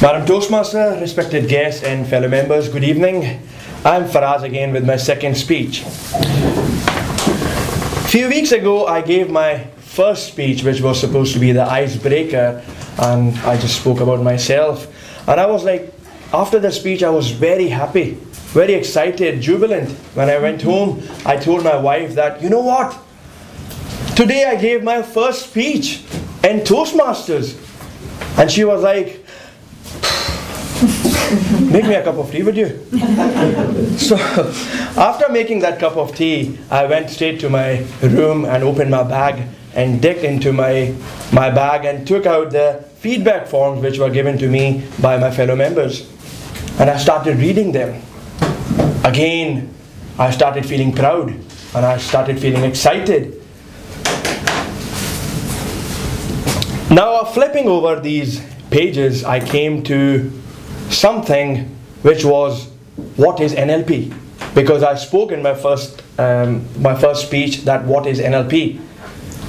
Madam Toastmaster, respected guests and fellow members, good evening. I'm Faraz again with my second speech. A few weeks ago I gave my first speech, which was supposed to be the icebreaker, and I just spoke about myself. And I was like, after the speech I was very happy, very excited, jubilant. When I went home, I told my wife that, you know what? Today I gave my first speech in Toastmasters. And she was like, make me a cup of tea, would you? So after making that cup of tea, I went straight to my room and opened my bag and digged into my bag and took out the feedback forms which were given to me by my fellow members. And I started reading them. Again, I started feeling proud and I started feeling excited. Now, flipping over these pages, I came to something which was, what is NLP? Because I spoke in my first speech that what is NLP?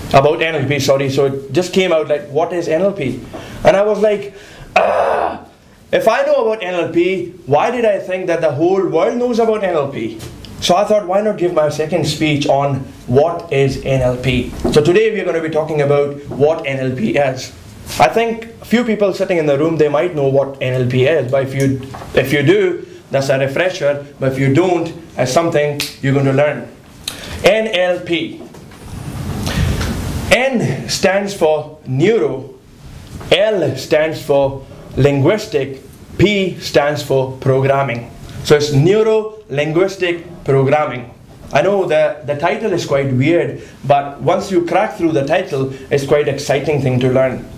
About NLP, sorry. So it just came out like, what is NLP? And I was like, if I know about NLP, why did I think that the whole world knows about NLP? So I thought, why not give my second speech on what is NLP? So today we're going to be talking about what NLP is. I think a few people sitting in the room, they might know what NLP is, but if you do, that's a refresher. But if you don't, it's something you're going to learn. NLP. N stands for neuro, L stands for linguistic, P stands for programming. So it's neuro-linguistic programming. I know the title is quite weird, but once you crack through the title, it's quite an exciting thing to learn.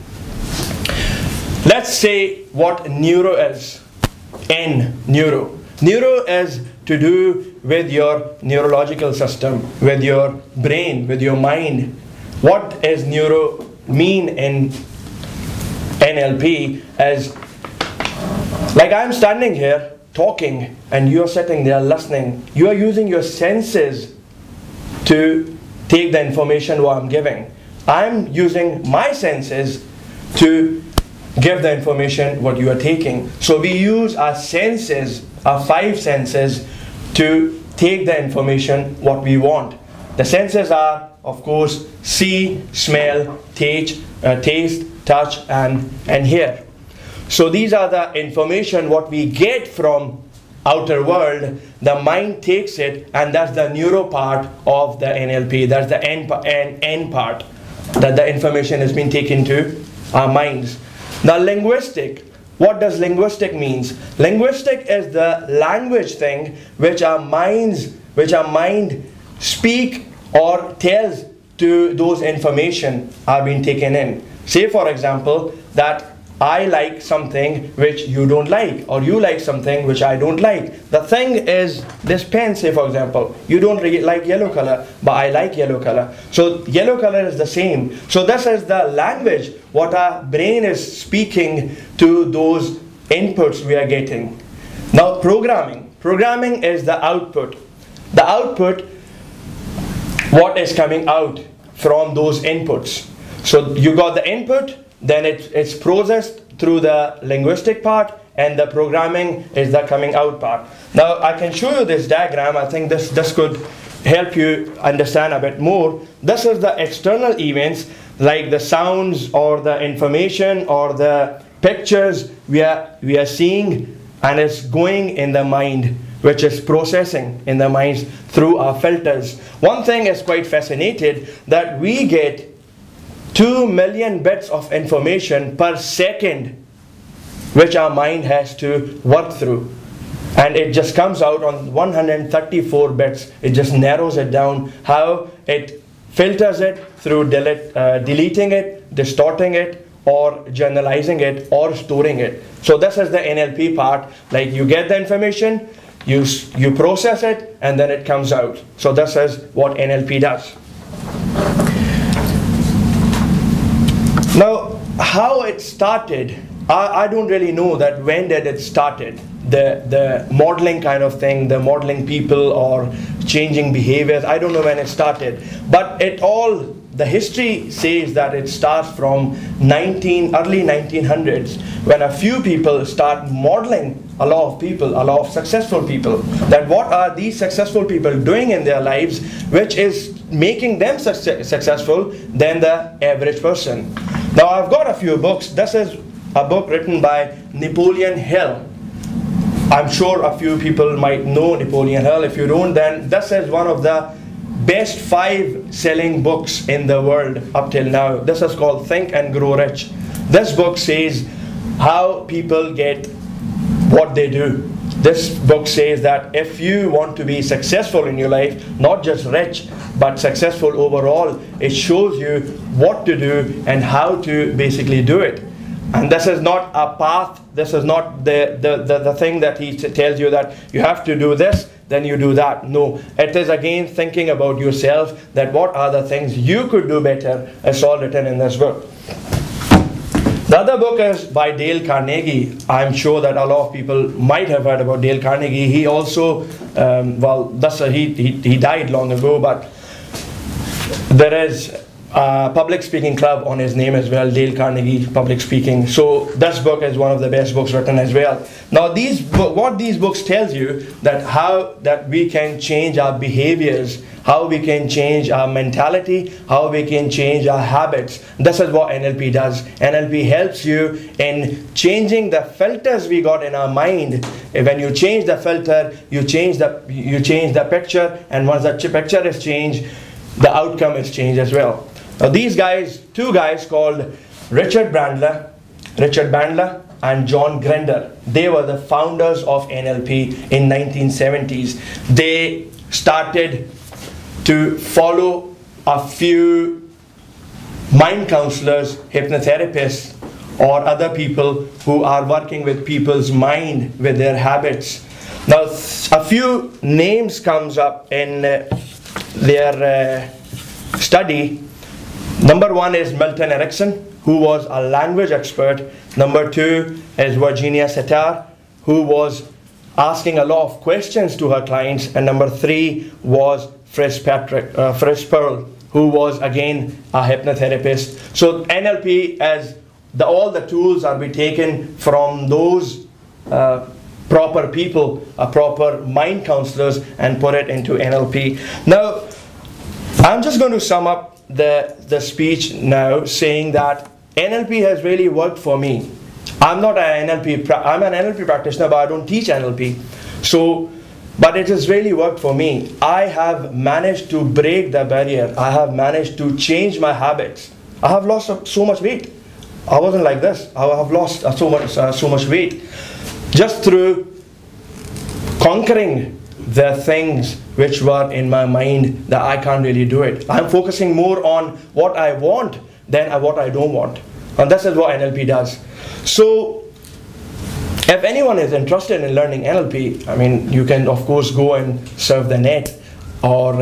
Let's say what neuro is. N, neuro. Neuro is to do with your neurological system, with your brain, with your mind. What does neuro mean in NLP is, like I'm standing here talking and you're sitting there listening. You are using your senses to take the information what I'm giving. I'm using my senses to give the information what you are taking. So we use our senses, our 5 senses, to take the information what we want. The senses are, of course, see, smell, taste, touch, and hear. So these are the information what we get from outer world. The mind takes it, and that's the neuro part of the NLP. That's the N part, that the information has been taken to our minds. Now linguistic, what does linguistic means? Linguistic is the language thing which our mind speak or tells to those information are being taken in. Say for example that I like something which you don't like, or you like something which I don't like. The thing is this pen, say for example, you don't really like yellow color, but I like yellow color. So yellow color is the same. So this is the language what our brain is speaking to those inputs we are getting. Now programming. Programming is the output. The output, what is coming out from those inputs. So you got the input, then it's processed through the linguistic part, and the programming is the coming out part. Now I can show you this diagram. I think this could help you understand a bit more. This is the external events, like the sounds or the information or the pictures we are seeing, and it's going in the mind, which is processing in the minds through our filters. One thing is quite fascinating, that we get 2 million bits of information per second which our mind has to work through, and it just comes out on 134 bits. It just narrows it down, how it filters it through deleting it, distorting it, or generalizing it, or storing it. So this is the NLP part. Like you get the information, you process it, and then it comes out. So this is what NLP does. Now, how it started, I don't really know that when did it started. The modeling kind of thing, the modeling people or changing behaviors, I don't know when it started. But it all the history says that it starts from early 1900s, when a few people start modeling a lot of people, a lot of successful people, that what are these successful people doing in their lives which is making them successful than the average person. Now I've got a few books. This is a book written by Napoleon Hill. I'm sure a few people might know Napoleon Hill. If you don't, then this is one of the best 5 selling books in the world up till now. This is called Think and Grow Rich. This book says how people get what they do. This book says that if you want to be successful in your life, not just rich, but successful overall, it shows you what to do and how to basically do it. And this is not a path, this is not the thing that he tells you that you have to do this, then you do that. No, it is again thinking about yourself, that what are the things you could do better, as all written in this book. The other book is by Dale Carnegie. I'm sure that a lot of people might have heard about Dale Carnegie. He also, he died long ago, but there is a public speaking club on his name as well, Dale Carnegie Public Speaking. So this book is one of the best books written as well. Now what these books tells you, that how that we can change our behaviors, how we can change our mentality, how we can change our habits. This is what NLP does. NLP helps you in changing the filters we got in our mind. When you change the filter, you change the picture, and once the picture is changed, the outcome is changed as well. Now these guys, 2 guys called Richard Bandler and John Grinder, they were the founders of NLP in 1970s. They started to follow a few mind counselors, hypnotherapists, or other people who are working with people's mind, with their habits. Now a few names comes up in their study. Number 1 is Milton Erickson, who was a language expert. Number 2 is Virginia Satir, who was asking a lot of questions to her clients. And number 3 was Fritz Perl, who was again a hypnotherapist. So NLP, as all the tools are be taken from those proper people, proper mind counselors, and put it into NLP. Now, I'm just going to sum up the speech now, saying that NLP has really worked for me. I'm an NLP practitioner, but I don't teach NLP. So, but it has really worked for me. I have managed to break the barrier. I have managed to change my habits. I have lost so much weight. I wasn't like this. I have lost so much weight just through conquering the things which were in my mind that I can't really do it. I'm focusing more on what I want than what I don't want. And this is what NLP does. So if anyone is interested in learning NLP, I mean, you can of course go and surf the net, or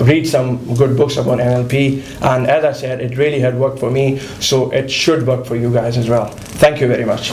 read some good books about NLP. And as I said, it really had worked for me, so it should work for you guys as well. Thank you very much.